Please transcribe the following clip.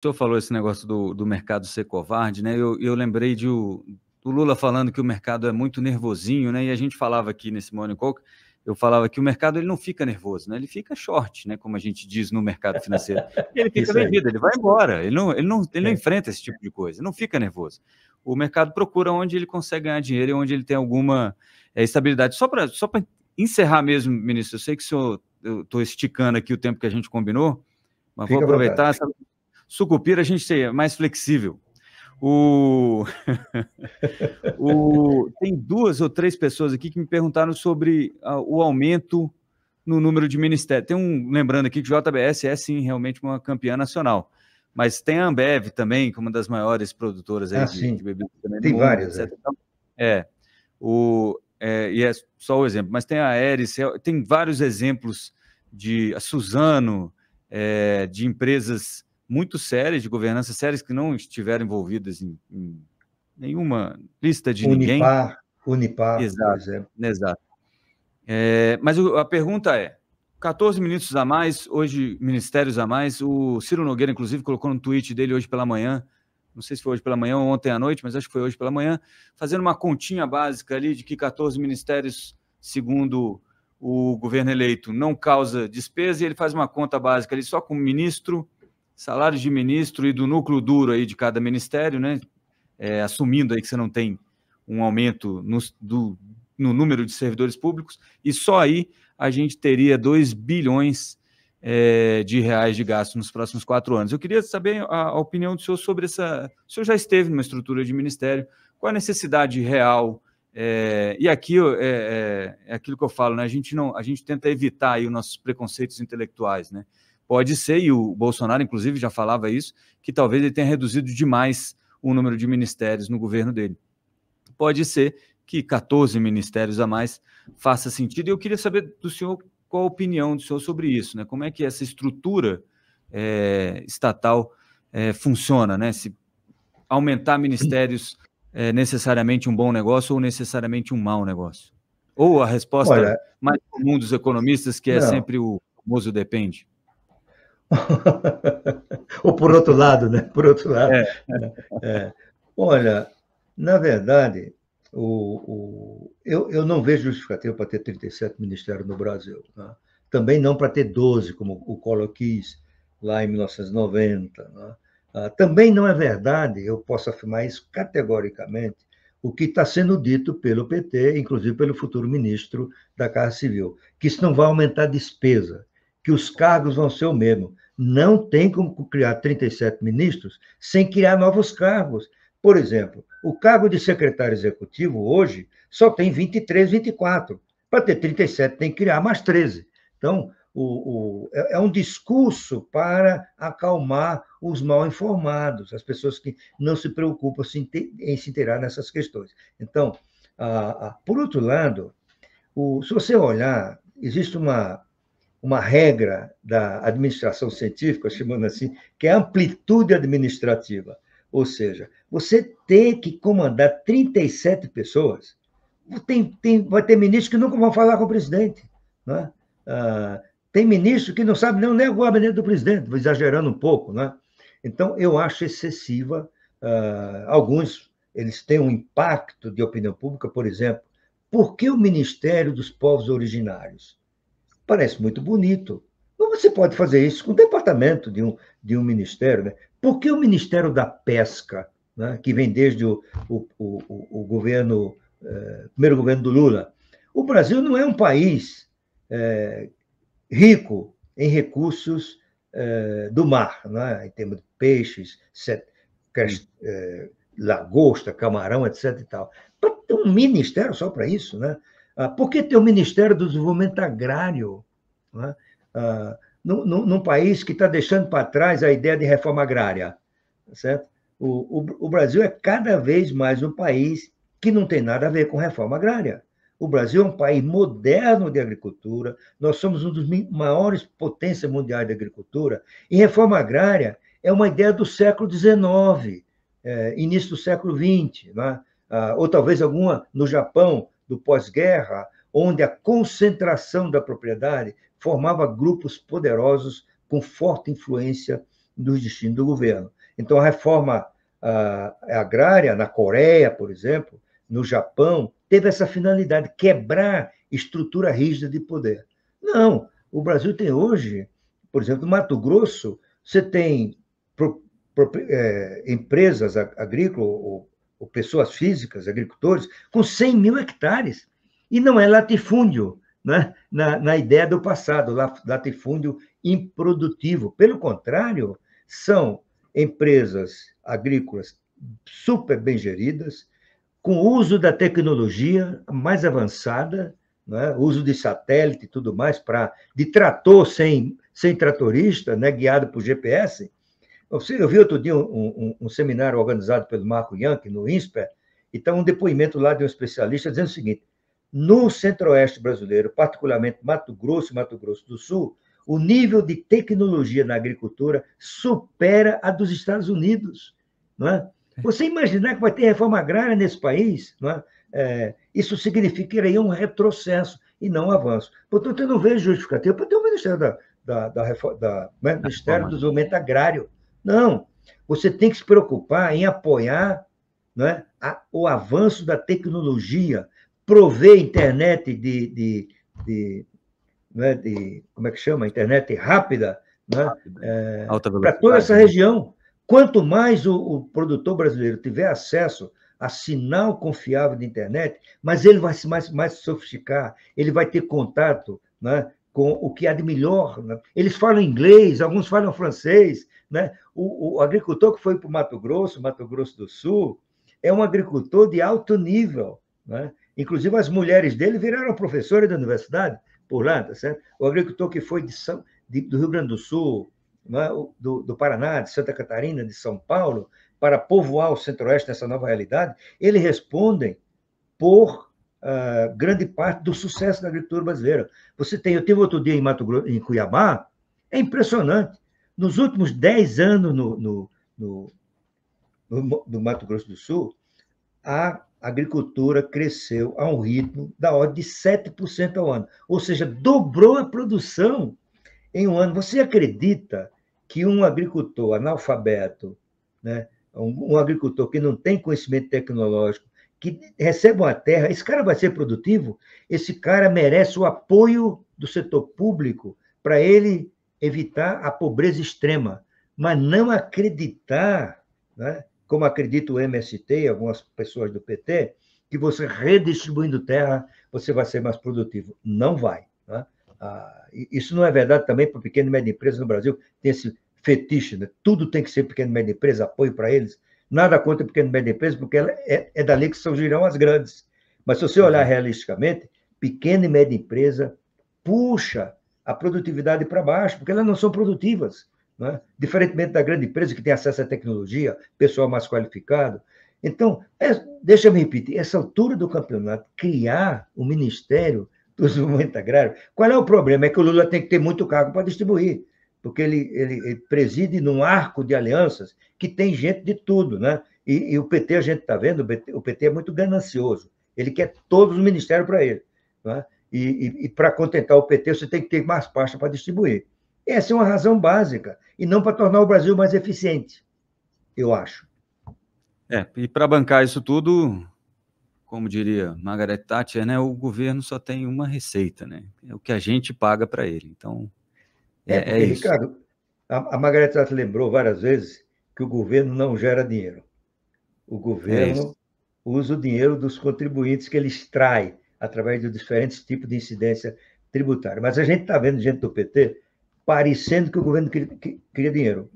senhor falou esse negócio do mercado ser covarde, né? Eu lembrei do Lula falando que o mercado é muito nervosinho, né? E a gente falava aqui nesse Morning Call, eu falava que o mercado ele não fica nervoso, né? Ele fica short, né? Como a gente diz no mercado financeiro. E ele fica Isso aí. vendido, ele vai embora, ele não É. enfrenta esse tipo de coisa, não fica nervoso. O mercado procura onde ele consegue ganhar dinheiro e onde ele tem alguma estabilidade. Só para encerrar mesmo, ministro, eu sei que eu estou esticando aqui o tempo que a gente combinou, mas vou Fica à vontade. aproveitar. Sucupira a gente é mais flexível. O... Tem 2 ou 3 pessoas aqui que me perguntaram sobre o aumento no número de ministérios. Lembrando aqui que o JBS é, sim, realmente uma campeã nacional. Mas tem a Ambev também, que é uma das maiores produtoras aí de Sim. bebidas também do Tem mundo, várias. etc. Então, e é só o exemplo. Mas tem a Aeres, tem vários exemplos a Suzano, de empresas muito sérias, de governança sérias, que não estiveram envolvidas em nenhuma lista de ninguém. Unipar, por Exato, exemplo. exato. Mas a pergunta é, 14 ministros a mais, hoje ministérios a mais, o Ciro Nogueira, inclusive, colocou no tweet dele hoje pela manhã, não sei se foi hoje pela manhã ou ontem à noite, mas acho que foi hoje pela manhã, fazendo uma continha básica ali de que 14 ministérios, segundo o governo eleito, não causa despesa, e ele faz uma conta básica ali só com ministro, salários de ministro e do núcleo duro aí de cada ministério, né? Assumindo aí que você não tem um aumento no número de servidores públicos, e só aí a gente teria 2 bilhões de reais de gasto nos próximos 4 anos. Eu queria saber a opinião do senhor sobre essa... O senhor já esteve numa estrutura de ministério, qual a necessidade real? E aqui é aquilo que eu falo, né? A gente tenta evitar aí os nossos preconceitos intelectuais, né? Pode ser, e o Bolsonaro, inclusive, já falava isso, que talvez ele tenha reduzido demais o número de ministérios no governo dele. Pode ser que 14 ministérios a mais faça sentido, e eu queria saber do senhor qual a opinião do senhor sobre isso, né? Como é que essa estrutura estatal funciona, né? Se aumentar ministérios é necessariamente um bom negócio ou necessariamente um mau negócio? Ou a resposta mais comum dos economistas, que é sempre o famoso depende. Ou por outro lado, né? Por outro lado. Olha, na verdade, eu não vejo justificativa para ter 37 ministérios no Brasil. Né? Também não para ter 12, como o Collor quis lá em 1990. Né? Também não é verdade, eu posso afirmar isso categoricamente, o que está sendo dito pelo PT, inclusive pelo futuro ministro da Casa Civil, que isso não vai aumentar a despesa, que os cargos vão ser o mesmo. Não tem como criar 37 ministros sem criar novos cargos. Por exemplo, o cargo de secretário executivo hoje só tem 23, 24. Para ter 37 tem que criar mais 13. Então, é um discurso para acalmar os mal informados, as pessoas que não se preocupam em se inteirar nessas questões. Então, por outro lado, se você olhar, existe uma regra da administração científica, chamando assim, que é a amplitude administrativa. Ou seja, você tem que comandar 37 pessoas. Vai ter ministro que nunca vão falar com o presidente. Né? Tem ministro que não sabe nem o gabinete do presidente, vou exagerando um pouco. Né? Então, eu acho excessiva. Alguns eles têm um impacto de opinião pública, por exemplo, por que o Ministério dos Povos Originários? Parece muito bonito. Mas você pode fazer isso com o departamento de um ministério. Né? Por que o Ministério da Pesca, né, que vem desde o governo, primeiro governo do Lula? O Brasil não é um país rico em recursos do mar, né, em termos de peixes, lagosta, camarão, etc. E tal. Para ter um ministério só para isso, né? Por que ter o Ministério do Desenvolvimento Agrário? Né? Num país que está deixando para trás a ideia de reforma agrária. Certo? O Brasil é cada vez mais um país que não tem nada a ver com reforma agrária. O Brasil é um país moderno de agricultura, nós somos um dos maiores potências mundiais de agricultura, e reforma agrária é uma ideia do século XIX, início do século XX, né? Ou talvez alguma no Japão, do pós-guerra, onde a concentração da propriedade formava grupos poderosos com forte influência dos destinos do governo. Então, a reforma agrária, na Coreia, por exemplo, no Japão, teve essa finalidade, quebrar estrutura rígida de poder. Não, o Brasil tem hoje, por exemplo, no Mato Grosso, você tem empresas agrícolas ou pessoas físicas, agricultores, com 100 mil hectares. E não é latifúndio, né? Na ideia do passado, latifúndio improdutivo. Pelo contrário, são empresas agrícolas super bem geridas, com uso da tecnologia mais avançada, né? Uso de satélite e tudo mais, de trator sem tratorista, né? Guiado por GPS. Eu vi outro dia um seminário organizado pelo Marco Yankee, no INSPER, e está um depoimento lá de um especialista dizendo o seguinte: no centro-oeste brasileiro, particularmente Mato Grosso e Mato Grosso do Sul, o nível de tecnologia na agricultura supera a dos Estados Unidos. Não é? Você imaginar que vai ter reforma agrária nesse país, não é? Isso significaria um retrocesso e não um avanço. Portanto, eu não vejo justificativa para ter o Ministério Ministério do Desenvolvimento Agrário. Não, você tem que se preocupar em apoiar, não é, o avanço da tecnologia, prover internet como é que chama? Internet rápida, né? Para toda essa região. Quanto mais o produtor brasileiro tiver acesso a sinal confiável de internet, mas ele vai se mais sofisticar, ele vai ter contato, né, com o que há de melhor. Né? Eles falam inglês, alguns falam francês. Né? O agricultor que foi para o Mato Grosso do Sul, é um agricultor de alto nível. Né? Inclusive, as mulheres dele viraram professoras da universidade por lá. Tá certo? O agricultor que foi do Rio Grande do Sul, né? do Paraná, de Santa Catarina, de São Paulo, para povoar o Centro-Oeste nessa nova realidade, eles respondem por grande parte do sucesso da agricultura brasileira. Eu tive outro dia em Cuiabá, é impressionante. Nos últimos 10 anos no Mato Grosso do Sul, a agricultura cresceu a um ritmo da ordem de 7% ao ano, ou seja, dobrou a produção em um ano. Você acredita que um agricultor analfabeto, né, um agricultor que não tem conhecimento tecnológico, que recebe uma terra, esse cara vai ser produtivo? Esse cara merece o apoio do setor público para ele evitar a pobreza extrema, mas não acreditar, né, como acredita o MST e algumas pessoas do PT, que você redistribuindo terra, você vai ser mais produtivo. Não vai. Né? Isso não é verdade também para pequena e média empresa no Brasil, tem esse fetiche, né? Tudo tem que ser pequena e média empresa, apoio para eles. Nada contra pequena e média empresa, porque ela é dali que surgirão as grandes. Mas se você olhar realisticamente, pequena e média empresa puxa a produtividade para baixo, porque elas não são produtivas. Né? Diferentemente da grande empresa, que tem acesso à tecnologia, pessoal mais qualificado. Então, deixa eu me repetir, essa altura do campeonato, criar o Ministério do Desenvolvimento Agrário, qual é o problema? É que o Lula tem que ter muito cargo para distribuir, porque ele preside num arco de alianças que tem gente de tudo. Né? E o PT, a gente está vendo, o PT é muito ganancioso, ele quer todos os ministérios para ele. Né? E para contentar o PT, você tem que ter mais pasta para distribuir. Essa é uma razão básica, e não para tornar o Brasil mais eficiente, eu acho. E para bancar isso tudo, como diria Margaret Thatcher, né, o governo só tem uma receita, né? É o que a gente paga para ele. Então, porque, isso. Ricardo, a Margaret Thatcher lembrou várias vezes que o governo não gera dinheiro. O governo usa o dinheiro dos contribuintes que ele extrai através de diferentes tipos de incidência tributária. Mas a gente está vendo gente do PT parecendo que o governo queria dinheiro.